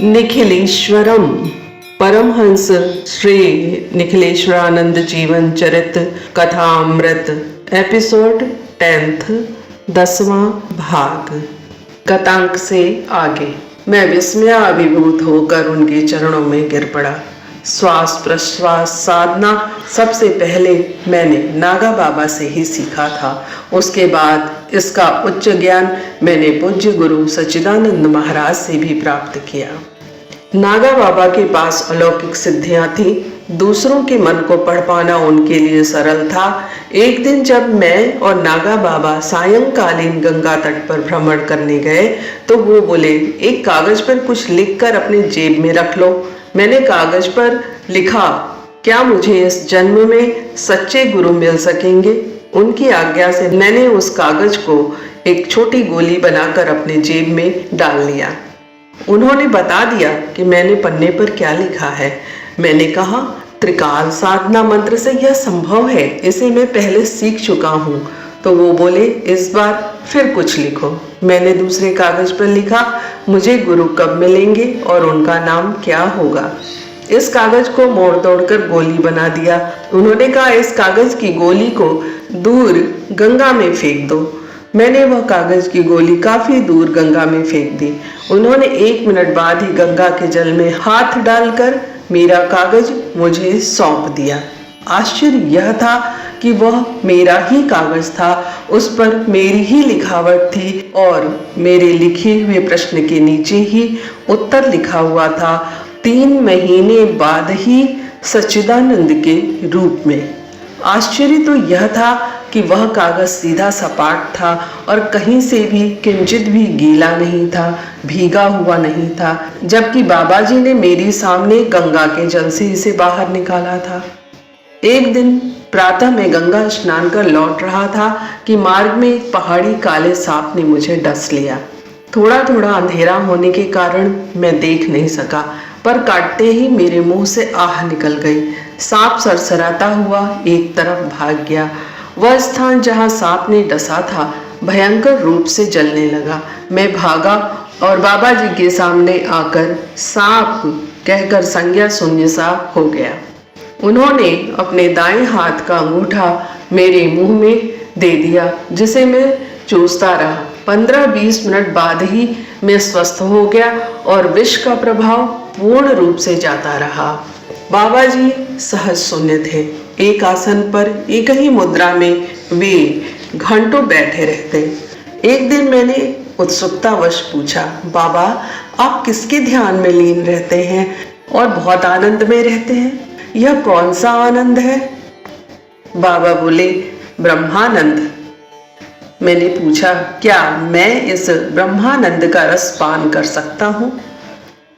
निखिलेश्वरम परमहंस श्री निखिलेश्वरानंद जीवन चरित कथामृत episode 10th 10वां भाग। कथांक से आगे मैं विस्मयाभिभूत होकर उनके चरणों में गिर पड़ा। श्वास प्रश्वास साधना सबसे पहले मैंने नागा बाबा से ही सीखा था। उसके बाद इसका उच्च ज्ञान मैंने पूज्य गुरु सच्चिदानंद महाराज से भी प्राप्त किया। नागा बाबा के पास अलौकिक सिद्धियां थी। दूसरों के मन को पढ़ पाना उनके लिए सरल था। एक दिन जब मैं और नागा बाबा सायंकालीन गंगा तट पर भ्रमण करने गए तो वो बोले, एक कागज पर कुछ लिखकर अपने जेब में रख लो। मैंने कागज पर लिखा, क्या मुझे इस जन्म में सच्चे गुरु मिल सकेंगे? उनकी आज्ञा से मैंने उस कागज को एक छोटी गोली बनाकर अपने जेब में डाल लिया। उन्होंने बता दिया कि मैंने पन्ने पर क्या लिखा है। मैंने कहा, त्रिकाल साधना मंत्र से यह संभव है, इसे मैं पहले सीख चुका हूँ। तो वो बोले, इस बार फिर कुछ लिखो। मैंने दूसरे कागज पर लिखा, मुझे गुरु कब मिलेंगे और उनका नाम क्या होगा। इस कागज को मोड़ तोड़ कर गोली बना दिया। उन्होंने कहा, इस कागज की गोली को दूर गंगा में फेंक दो। मैंने वह कागज की गोली काफी दूर गंगा में फेंक दी। उन्होंने 1 मिनट बाद ही गंगा के जल में हाथ डालकर मेरा कागज मुझे सौंप दिया। आश्चर्य यह था कि वह मेरा ही कागज था, उस पर मेरी ही लिखावट थी और मेरे लिखे हुए प्रश्न के नीचे ही उत्तर लिखा हुआ था, 3 महीने बाद ही सच्चिदानंद के रूप में। आश्चर्य तो यह था कि वह कागज सीधा सपाट था और कहीं से भी किंचित भी गीला नहीं था, भीगा हुआ नहीं था, जबकि बाबा जी ने मेरे सामने गंगा के जल से इसे बाहर निकाला था। एक दिन प्रातः मैं गंगा स्नान कर लौट रहा था कि मार्ग में एक पहाड़ी काले सांप ने मुझे डस लिया। थोड़ा थोड़ा अंधेरा होने के कारण मैं देख नहीं सका, पर काटते ही मेरे मुंह से आह निकल गई। सांप सरसराता हुआ एक तरफ भाग गया। वह स्थान जहां सांप ने डसा था भयंकर रूप से जलने लगा। मैं भागा और बाबा जी के सामने आकर सांप कहकर संज्ञा शून्य सा हो गया। उन्होंने अपने दाएं हाथ का अंगूठा मेरे मुंह में दे दिया, जिसे मैं चूसता रहा। 15-20 मिनट बाद ही मैं स्वस्थ हो गया और विष का प्रभाव पूर्ण रूप से जाता रहा। बाबा जी सहज शून्य थे। एक आसन पर एक ही मुद्रा में वे घंटों बैठे रहते। एक दिन मैंने उत्सुकतावश पूछा, बाबा आप किसके ध्यान में लीन रहते हैं और बहुत आनंद में रहते हैं? यह कौन सा आनंद है? बाबा बोले, ब्रह्मानंद। मैंने पूछा, क्या मैं इस ब्रह्मानंद का रस पान कर सकता हूँ?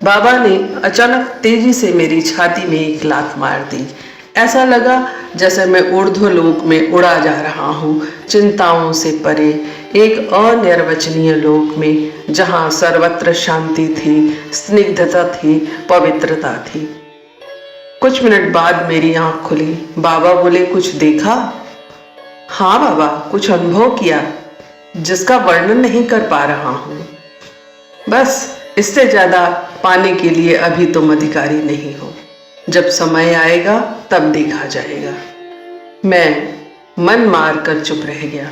बाबा ने अचानक तेजी से मेरी छाती में एक लात मार दी। ऐसा लगा जैसे मैं ऊर्ध्वलोक में उड़ा जा रहा हूँ, चिंताओं से परे, एक अनिर्वचनीय लोक में, जहाँ सर्वत्र शांति थी, स्निग्धता थी, पवित्रता थी। कुछ मिनट बाद मेरी आंख खुली। बाबा बोले, कुछ देखा? हाँ बाबा, कुछ अनुभव किया जिसका वर्णन नहीं कर पा रहा हूँ। बस इससे ज्यादा पाने के लिए अभी तुम अधिकारी नहीं हो। जब समय आएगा तब देखा जाएगा। मैं मन मार कर चुप रह गया।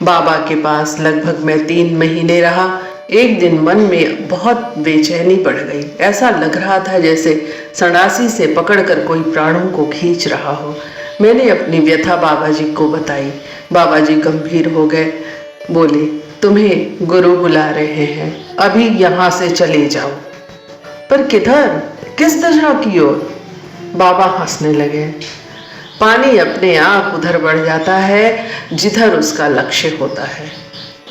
बाबा के पास लगभग मैं 3 महीने रहा। एक दिन मन में बहुत बेचैनी बढ़ गई। ऐसा लग रहा था जैसे संडासी से पकड़कर कोई प्राणों को खींच रहा हो। मैंने अपनी व्यथा बाबा जी को बताई। बाबा जी गंभीर हो गए। बोले, तुम्हें गुरु बुला रहे हैं, अभी यहाँ से चले जाओ। पर किधर? किस दिशा की ओर? बाबा हंसने लगे। पानी अपने आप उधर बढ़ जाता है जिधर उसका लक्ष्य होता है।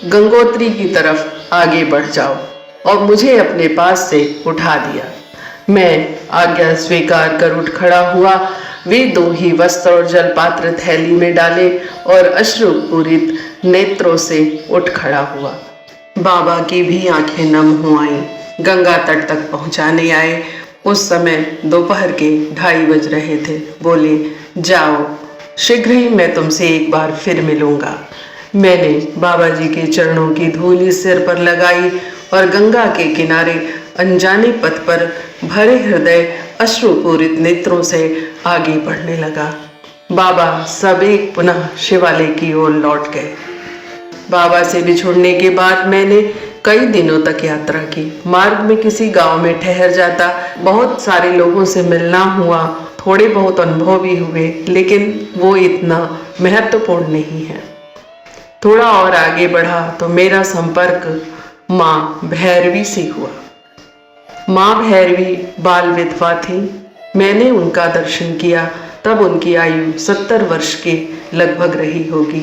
गंगोत्री की तरफ आगे बढ़ जाओ। और मुझे अपने पास से उठा दिया। मैं आज्ञा स्वीकार कर उठ खड़ा हुआ। वे 2 ही वस्त्र और जलपात्र थैली में डाले और अश्रुपूरित नेत्रों से उठ खड़ा हुआ। बाबा की भी आंखें नम हो आईं। गंगा तट तक पहुंचाने आए। उस समय दोपहर के 2:30 बज रहे थे। बोले, जाओ, शीघ्र ही मैं तुमसे एक बार फिर मिलूंगा। मैंने बाबा जी के चरणों की धूली सिर पर लगाई और गंगा के किनारे अनजाने पथ पर भरे हृदय अश्रुपूरित नेत्रों से आगे बढ़ने लगा। बाबा सब एक पुनः शिवालय की ओर लौट गए। बाबा से बिछुड़ने के बाद मैंने कई दिनों तक यात्रा की। मार्ग में किसी गांव में ठहर जाता, बहुत सारे लोगों से मिलना हुआ, थोड़े बहुत अनुभव भी हुए, लेकिन वो इतना महत्वपूर्ण नहीं है। थोड़ा और आगे बढ़ा तो मेरा संपर्क माँ भैरवी से हुआ। माँ भैरवी बाल विधवा थी। मैंने उनका दर्शन किया तब उनकी आयु 70 वर्ष के लगभग रही होगी।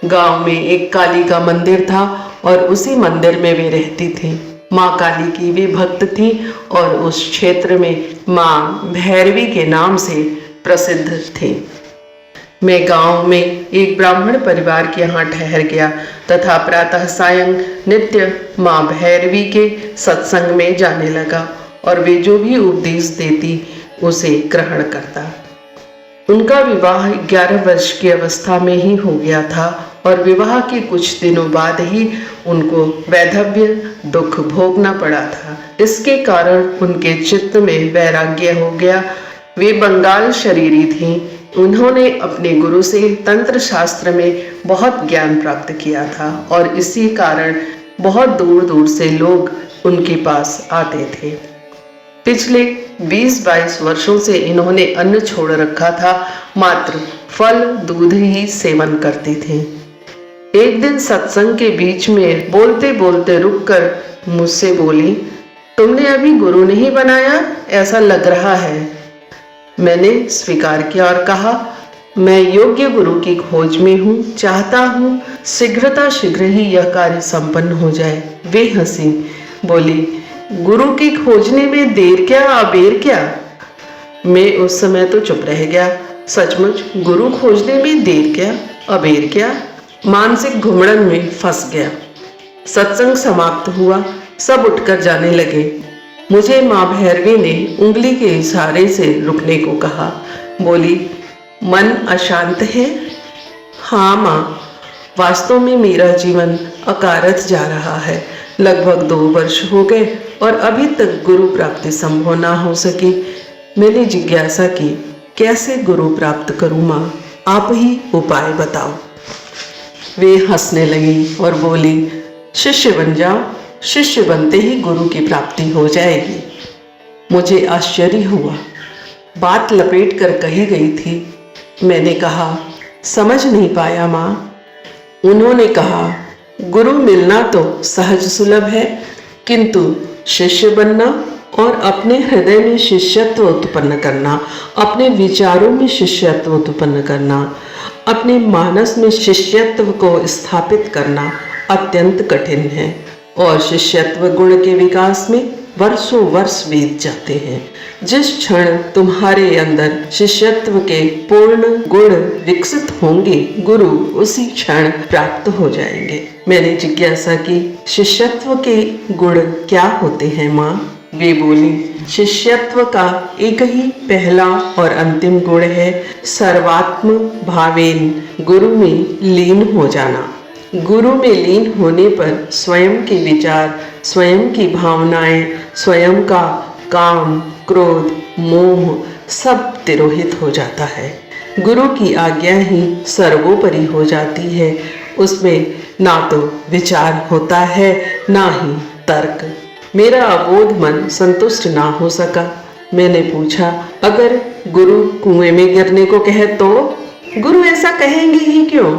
गांव में एक काली का मंदिर था और उसी मंदिर में वे रहती थी। माँ काली की वे भक्त थी और उस क्षेत्र में माँ भैरवी के नाम से प्रसिद्ध थी। मैं गांव में एक ब्राह्मण परिवार के यहाँ ठहर गया तथा प्रातः सायं नित्य माँ भैरवी के सत्संग में जाने लगा और वे जो भी उपदेश देती उसे ग्रहण करता। उनका विवाह 11 वर्ष की अवस्था में ही हो गया था और विवाह के कुछ दिनों बाद ही उनको वैधव्य दुख भोगना पड़ा था। इसके कारण उनके चित्त में वैराग्य हो गया। वे बंगाल शरीरी थीं। उन्होंने अपने गुरु से तंत्र शास्त्र में बहुत ज्ञान प्राप्त किया था और इसी कारण बहुत दूर दूर से लोग उनके पास आते थे। पिछले 20-22 वर्षों से इन्होंने अन्न छोड़ रखा था, मात्र फल दूध ही सेवन करती थी। एक दिन सत्संग के बीच में बोलते बोलते रुककर मुझसे बोली, तुमने अभी गुरु नहीं बनाया, ऐसा लग रहा है। मैंने स्वीकार किया और कहा, मैं योग्य गुरु की खोज में हूँ, चाहता हूँ शीघ्र ही यह कार्य संपन्न हो जाए। वे हंसी, बोली, गुरु की खोजने में देर क्या अबेर क्या। मैं उस समय तो चुप रह गया। सचमुच गुरु खोजने में देर क्या अबेर क्या, मानसिक घुमड़न में फंस गया। सत्संग समाप्त हुआ, सब उठकर जाने लगे। मुझे माँ भैरवी ने उंगली के इशारे से रुकने को कहा। बोली, मन अशांत है? हाँ माँ, वास्तव में मेरा जीवन अकारथ जा रहा है। लगभग 2 वर्ष हो गए और अभी तक गुरु प्राप्ति संभव ना हो सकी। मैंने जिज्ञासा की, कैसे गुरु प्राप्त करूं माँ, आप ही उपाय बताओ। वे हंसने लगी और बोली, शिष्य बन जाओ, शिष्य बनते ही गुरु की प्राप्ति हो जाएगी। मुझे आश्चर्य हुआ। बात लपेट कर कही गई थी। मैंने कहा, समझ नहीं पाया माँ। उन्होंने कहा, गुरु मिलना तो सहज सुलभ है, किंतु शिष्य बनना और अपने हृदय में शिष्यत्व उत्पन्न करना, अपने विचारों में शिष्यत्व उत्पन्न करना, अपने मानस में शिष्यत्व को स्थापित करना अत्यंत कठिन है और शिष्यत्व गुण के विकास में वर्षों वर्ष बीत जाते हैं। जिस क्षण तुम्हारे अंदर शिष्यत्व के पूर्ण गुण विकसित होंगे, गुरु उसी क्षण प्राप्त हो जाएंगे। मैंने जिज्ञासा की, शिष्यत्व के गुण क्या होते हैं माँ? वे बोली, शिष्यत्व का एक ही पहला और अंतिम गुण है सर्वात्म भावेन, गुरु में लीन हो जाना। गुरु में लीन होने पर स्वयं के विचार, स्वयं की भावनाएं, स्वयं का काम, क्रोध, मोह सब तिरोहित हो जाता है। गुरु की आज्ञा ही सर्वोपरि हो जाती है। उसमें ना तो विचार होता है, ना ही तर्क। मेरा अबोध मन संतुष्ट ना हो सका। मैंने पूछा, अगर गुरु कुएं में गिरने को कहे तो? गुरु ऐसा कहेंगे ही क्यों?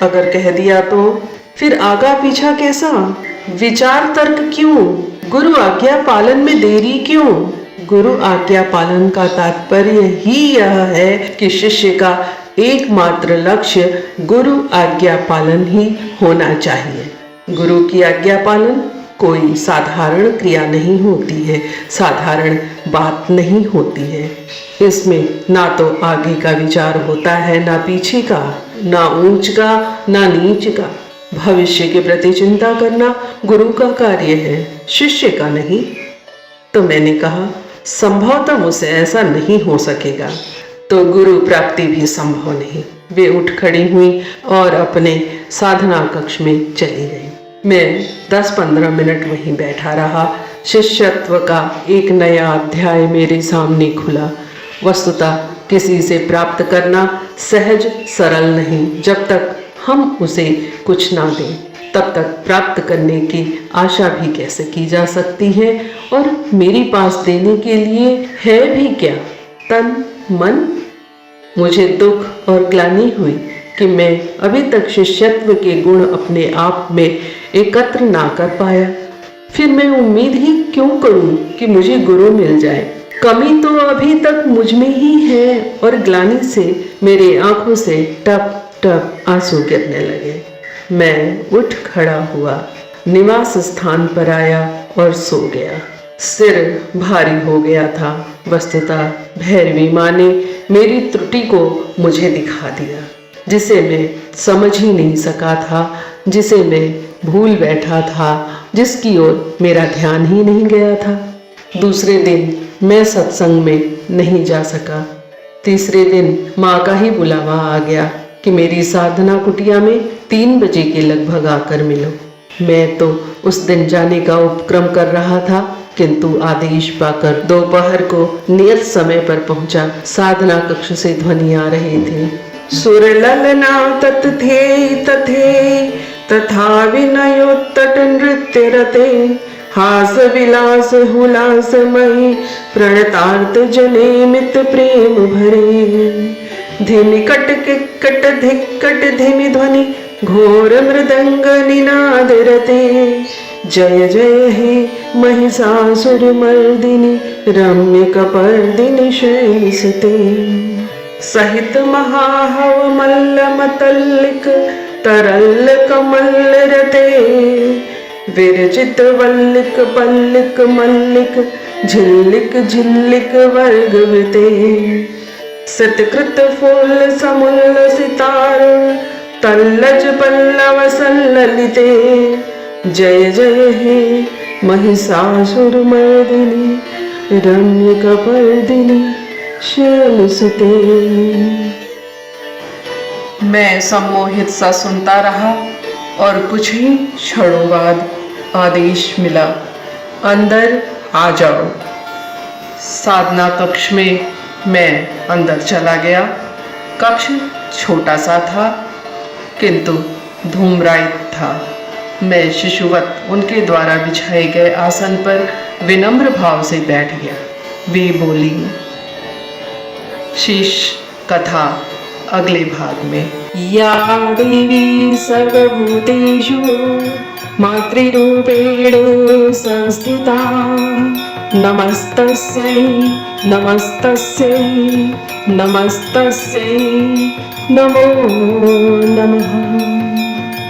अगर कह दिया तो फिर आगा पीछा कैसा? विचार तर्क क्यों? गुरु आज्ञा पालन में देरी क्यों? गुरु आज्ञा पालन का तात्पर्य ही यह है कि शिष्य का एकमात्र लक्ष्य गुरु आज्ञा पालन ही होना चाहिए। गुरु की आज्ञा पालन कोई साधारण क्रिया नहीं होती है, साधारण बात नहीं होती है। इसमें ना तो आगे का विचार होता है, ना पीछे का, ना ऊंच का, ना नीच का। भविष्य के प्रति चिंता करना गुरु का कार्य है, शिष्य का नहीं। तो मैंने कहा, संभवतः मुझसे ऐसा नहीं हो सकेगा, तो गुरु प्राप्ति भी संभव नहीं। वे उठ खड़ी हुई और अपने साधना कक्ष में चली गई। मैं 10-15 मिनट वहीं बैठा रहा। शिष्यत्व का एक नया अध्याय मेरे सामने खुला। वस्तुतः किसी से प्राप्त करना सहज सरल नहीं। जब तक हम उसे कुछ ना दें तब तक प्राप्त करने की आशा भी कैसे की जा सकती है। और मेरे पास देने के लिए है भी क्या? तन मन। मुझे दुख और ग्लानि हुई कि मैं अभी तक शिष्यत्व के गुण अपने आप में एकत्र ना कर पाया। फिर मैं उम्मीद ही क्यों करूं कि मुझे गुरु मिल जाए? कमी तो अभी तक मुझ में ही है। और ग्लानि से मेरे आंखों से टप टप आंसू गिरने लगे। मैं उठ खड़ा हुआ, निवास स्थान पर आया और सो गया। सिर भारी हो गया था। वस्तुतः भैरवी माँ ने मेरी त्रुटि को मुझे दिखा दिया, जिसे मैं समझ ही नहीं सका था, जिसे मैं भूल बैठा था, जिसकी ओर मेरा ध्यान ही नहीं गया था। दूसरे दिन मैं सत्संग में नहीं जा सका। तीसरे दिन माँ का ही बुलावा आ गया कि मेरी साधना कुटिया में 3 बजे के लगभग आकर मिलो। मैं तो उस दिन जाने का उपक्रम कर रहा था, किंतु आदेश पाकर दोपहर को नियत समय पर पहुंचा। साधना कक्ष से ध्वनि आ रही थी, सुर ललना तथे तथे तथा विनयोत्तट नृत्य रते, हास विलास हुलासमयी प्रणतार्थ जने मित प्रेम भरे। धिमि कट किक्कट धिक्कट धिमि ध्वनि घोर मृदंग निनाद रते, जय जय हे महिषासुर मर्दिनी रम्य कपर्दिनी शैलसुते। सहित महाहव मल्ल मतल्लिक तरल कमल रते, विरचित वल्लिक पल्लिक मल्लिक झिल्लिक झिल्लिक वर्ग विते। सतकृत फूल समुल्ल सितार तल्लज पल्लव सल्ललिते, जय जय हे महिषासुर मर्दिनी रम्य कपर्दिनी शैलसुते। मैं सम्मोहित सा सुनता रहा और कुछ ही क्षणों बाद आदेश मिला, अंदर आ जाओ। साधना कक्ष में मैं अंदर चला गया। कक्ष छोटा सा था किंतु धूम्रायित था। मैं शिशुवत उनके द्वारा बिछाए गए आसन पर विनम्र भाव से बैठ गया। वे बोली। शीश कथा अगले भाग में। या देवी सर्वभूतेषु मातृरूपेण संस्थिता, नमस्तस्यै नमस्तस्यै नमस्तस्यै नमो नमः।